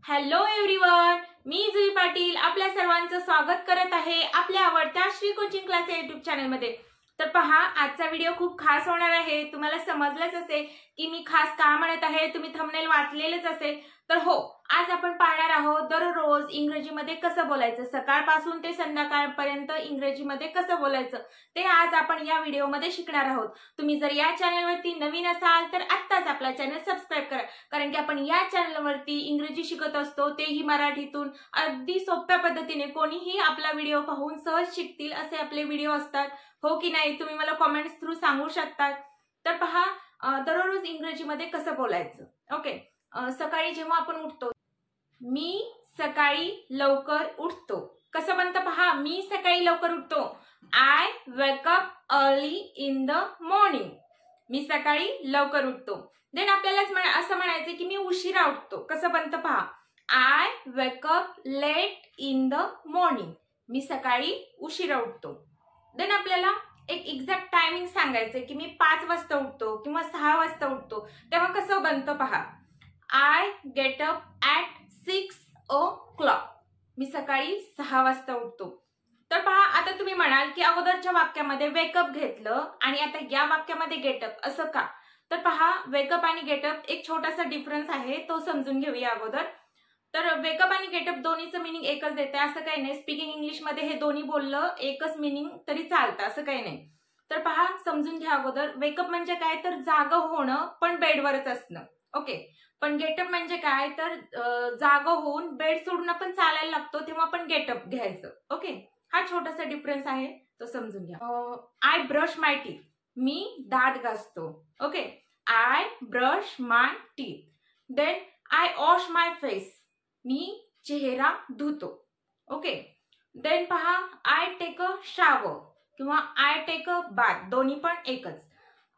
Hello everyone, मी जुई पाटील आपल्या सर्वांचं स्वागत करत आहे आपल्या आवडत्या श्री कोचिंग क्लास या युट्यूब चॅनलमध्ये। तर पहा, आजचा व्हिडिओ खूप खास होणार आहे। तुम्हाला समजलंच असेल की मी खास का म्हणत आहे, तुम्ही थंबनेल वाचलेलेच असेल। तर हो, आज आपण पाहणार आहोत दररोज इंग्रजीमध्ये कसं बोलायचं, सकाळपासून ते संध्याकाळपर्यंत इंग्रजीमध्ये कसं बोलायचं ते आज आपण या व्हिडिओमध्ये शिकणार आहोत। तुम्ही जर या चॅनलवरती नवीन असाल तर आत्ताच आपला चॅनल सबस्क्राइब करा, कारण की आपण या चॅनलवरती इंग्रजी शिकत असतो, तेही मराठीतून अगदी सोप्या पद्धतीने। कोणीही आपला व्हिडिओ पाहून सहज शिकतील असे आपले व्हिडिओ असतात, हो की नाही? तुम्ही मला कमेंट्स थ्रू सांगू शकता। तर पहा, दररोज इंग्रजीमध्ये कसं बोलायचं। ओके, सकाळी जेव्हा आपण उठतो, मी सकाळी लवकर उठतो कसं म्हणतं पहा, मी सकाळी लवकर उठतो। I wake up early in the morning. मी सकाळी लवकर उठतो। देन आपल्याला असं म्हणायचं की मी उशिरा उठतो कसं बनतं पहा, I wake up late in the morning. मी सकाळी उशिरा उठतो। देन आपल्याला एक एक्झॅक्ट टायमिंग सांगायचं की मी 5 वाजता उठतो किंवा 6 वाजता उठतो, तेव्हा कसं बनतं पहा, I get up at 6 o'clock। मी सकाळी 6 वाजता उठतो। तर पहा, आता तुम्ही म्हणाल की अगोदरच्या वाक्यामध्ये वेकअप घेतलं आणि आता या वाक्यामध्ये गेटअप असं का? तर पहा, वेकअप आणि गेटअप एक छोटासा डिफरन्स आहे, तो समजून घेऊया अगोदर। तर वेकअप आणि गेटअप दोन्हीचं मीनिंग एकच देते असं काही नाही। स्पीकिंग इंग्लिश मध्ये हे दोन्ही बोललं एकच मीनिंग तरी चालतं असं काही नाही। तर पहा, समजून घ्या अगोदर, वेकअप म्हणजे काय तर जागा होणं पण बेडवरच असणं। ओके, पण गेटअप म्हणजे काय तर जागा होऊन बेड सोडून आपण चालायला लागतो तेव्हा आपण गेटअप घ्यायचं। ओके, हा छोटासा डिफरन्स आहे, तो समजून घ्या। I brush my teeth. मी दात घासतो। Okay, I brush my teeth. Then I wash my face. मी चेहरा धुतो। ओके, देन पहा, आय टेक अ शावर किंवा आय टेक अ बाथ, दोन्ही पण एकच।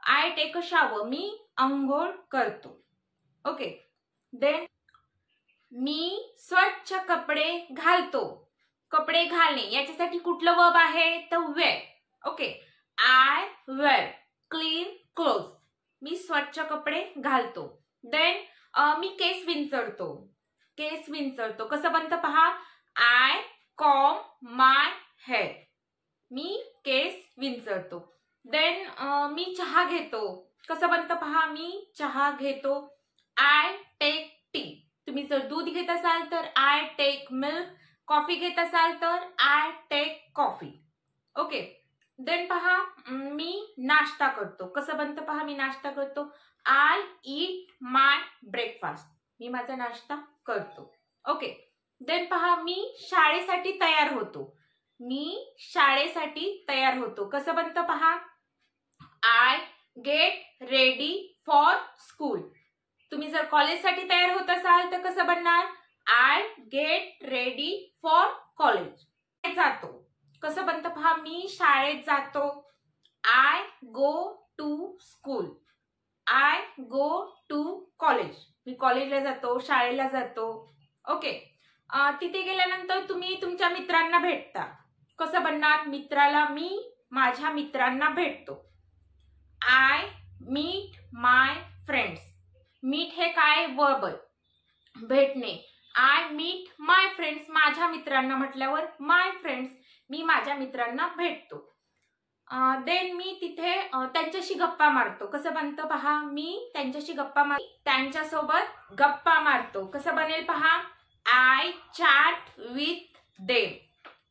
आय टेक अ शावर, मी अंघोळ करतो। ओके, देन मी स्वच्छ कपडे घालतो। कपडे घालणे याच्यासाठी कुठलं वर्ब आहे तर wear. Okay, I wear clean clothes. मी स्वच्छ कपडे घालतो। देन मी केस विंचरतो। केस विंचरतो कसं बनतं पहा, आय कॉम माय हेअर। मी केस विंचरतो। देन मी चहा घेतो कसं बनतं पहा, मी चहा घेतो। I take tea. तुम्ही जर दूध घेत असाल तर आय टेक मिल्क। कॉफी घेत असाल तर I take coffee. Okay, then पहा, मी नाश्ता करतो कसं बनतं पहा, मी नाश्ता करतो। I eat my breakfast. मी माझा नाश्ता करतो। ओके, देन पहा, मी शाळेसाठी तयार होतो। मी शाळेसाठी तयार होतो कसं बनतं पहा, I get ready for school. तुम्ही जर कॉलेजसाठी तयार होत असाल तर कसं बनणार, I get ready for college. जातो कसं बनतं पहा, मी शाळेत जातो। I go to school. I go to college. मी कॉलेजला जातो, शाळेला जातो। ओके, तिथे गेल्यानंतर तुम्ही तुमच्या मित्रांना भेटता कसं बनणार, मित्राला मी माझ्या मित्रांना भेटतो। I meet my friends. Meet हे काय वर्ब, भेटणे। आय मीट माय फ्रेंड्स, माझ्या मित्रांना म्हटल्यावर माय फ्रेंड्स, मी माझ्या मित्रांना भेटतो। देन मी तिथे त्यांच्याशी गप्पा मारतो कसं बनतं पहा, मी त्यांच्याशी त्यांच्यासोबत गप्पा मारतो कसं बनेल पहा, I chat with them.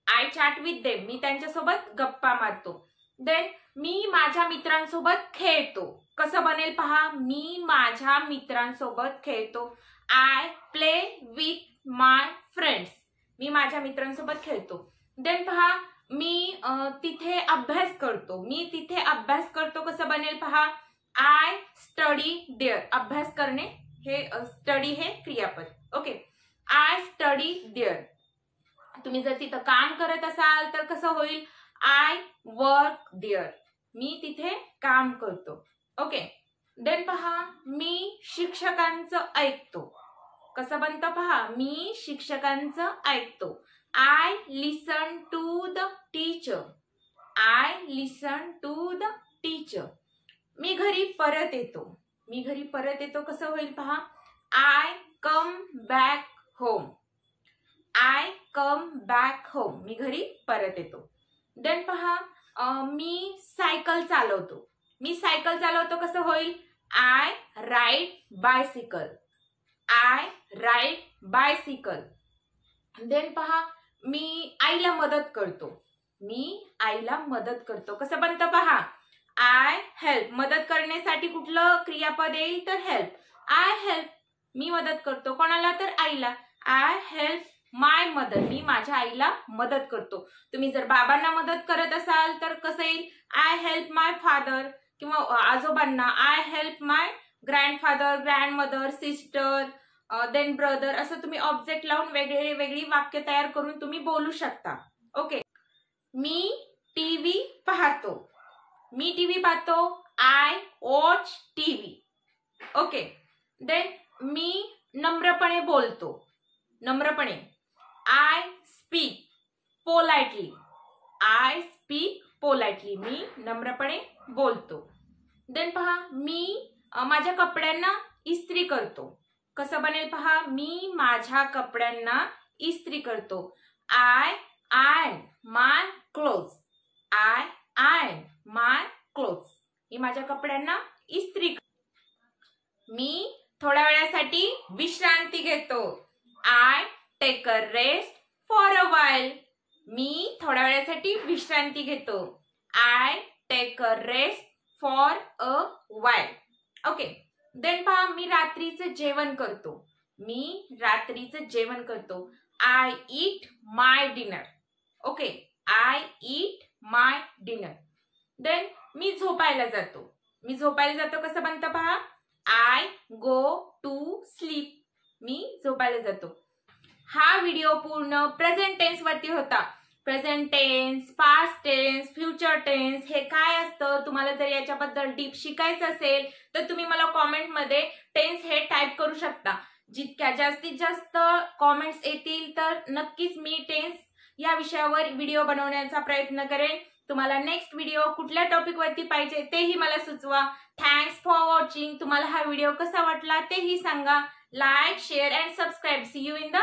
I chat with them, मी त्यांच्यासोबत गप्पा मारतो। देन मी माझ्या मित्रांसोबत खेळतो कसं बनेल पहा, मी माझ्या मित्रांसोबत खेळतो। I play with my friends. मी माझ्या मित्रांसोबत खेळतो। देन पहा, मी तिथे अभ्यास करतो। मी तिथे अभ्यास करतो कसं बनेल पहा, आय स्टडी देअर। अभ्यास करणे हे स्टडी हे क्रियापद। Okay, I study there. तुम्ही जर तिथं काम करत असाल तर कसं होईल, आय वर्क देअर। मी तिथे काम करतो। ओके, देन पहा, मी शिक्षकांचं ऐकतो कसं बनतं पहा, मी शिक्षकांचं ऐकतो। I listen to the teacher. I listen to the teacher. मी घरी परत येतो। मी घरी परत येतो कसं होईल पहा, आय कम बॅक होम। परत येतो. देन पहा मी सायकल चालवतो. मी सायकल चालवतो कसं होईल? I ride bicycle. I ride bicycle. Then पहा मी आईला मदत करतो. मी आईला मदत करतो. कसं बनतं पहा? I help. मदत करण्यासाठी कुठलं क्रियापद येईल? तर हेल्प. I help. मी मदत करतो. कोणाला? तर आईला. I help my mother. मी माझ्या आईला मदत करतो. तुम्ही जर बाबांना मदत करत असाल तर कसं येईल? I help my father. किंवा आजोबांना I help my grandfather, grandmother, sister, then brother. असं तुम्ही ऑब्जेक्ट लावून वेगळी वेगळी वाक्य तयार करून तुम्ही बोलू शकता. ओके. मी टीव्ही पाहतो. मी टीव्ही पाहतो. I watch TV. Okay. Then मी नम्रपणे बोलतो. नम्रपणे I speak politely. I speak politely. मी नम्रपणे बोलतो. देन पहा मी माझ्या कपड्यांना इस्त्री करतो. कसं बनेल पहा? मी माझ्या कपड्यांना इस्त्री करतो. I iron my clothes. I iron my clothes. मी माझ्या कपड्यांना इस्त्री. मी थोड्या वेळासाठी विश्रांती घेतो. I take a rest for a while. मी थोड्या वेळासाठी विश्रांती घेतो. I take a rest for a while. Okay. Then पहा मी रात्रीचं जेवण करतो. मी रात्रीचं जेवण करतो. I eat my dinner. Okay. I eat my dinner. Then मी झोपायला जातो. मी झोपायला जातो कसं बनतं पहा? I go to sleep. मी झोपायला जातो. हा व्हिडिओ पूर्ण प्रेझेंट टेन्स वरती होता. Present tense, past tense, future tense हे काय असतं? तुम्हाला जर याच्याबद्दल डीप शिकायचं असेल तर तुम्ही मला कॉमेंटमध्ये टेन्स हे टाईप करू शकता. जितक्या जास्तीत जास्त कॉमेंट्स येतील तर नक्कीच मी टेन्स या विषयावर व्हिडिओ बनवण्याचा प्रयत्न करेन. तुम्हाला नेक्स्ट व्हिडिओ कुठल्या टॉपिक वरती पाहिजे तेही मला सुचवा. Thanks for watching. तुम्हाला हा व्हिडिओ कसा वाटला तेही सांगा. Like, share and subscribe. See you in the